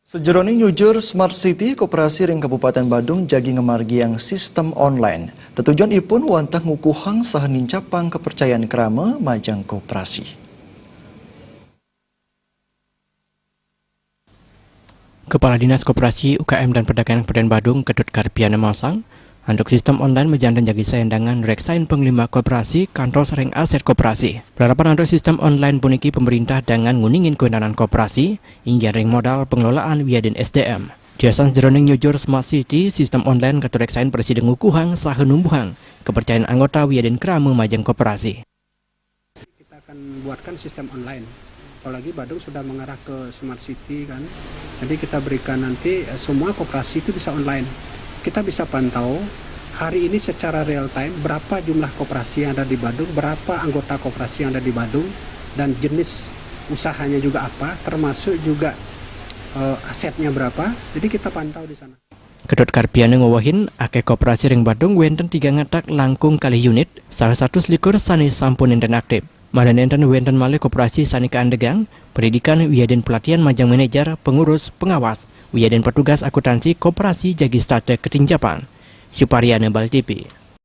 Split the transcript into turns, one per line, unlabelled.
Sejroning nyujur Smart City Koperasi Ring Kabupaten Badung jagi ngemargi yang sistem online. Tetujuan ipun wantah ngukuhang sahenin capang kepercayaan kerama majang koperasi.
Kepala Dinas Koperasi UKM dan Perdagangan Kabupaten Badung Ketut Karpiana Masang untuk sistem online mejantan jagi sayandangan reksain penglima koperasi kantor sering aset koperasi. Penerapan untuk sistem online puniki pemerintah dengan nguningin kewenangan koperasi hingga ring modal pengelolaan wiadin SDM. Diasan sejroning nyujur Smart City sistem online katur reksain presiden ngukuhang sahenumbuhang kepercayaan anggota wiadin kerama majang koperasi.
Kita akan buatkan sistem online. Apalagi Badung sudah mengarah ke Smart City kan. Jadi kita berikan nanti semua koperasi itu bisa online. Kita bisa pantau hari ini secara real time berapa jumlah koperasi yang ada di Badung, berapa anggota koperasi yang ada di Badung, dan jenis usahanya juga apa, termasuk juga asetnya berapa. Jadi kita pantau di sana.
Ketut Karpiana ngawahin ake koperasi ring Badung wenten 3 ngatak langkung kali unit, salah satu selikur sanis sampun enten aktif. Mana enten wenten malih koperasi sanika andegang, pendidikan wiadin pelatihan majang manajer, pengurus, pengawas, wiadin petugas akuntansi koperasi jagi strateg ketinjapan. Supariana Bal TV.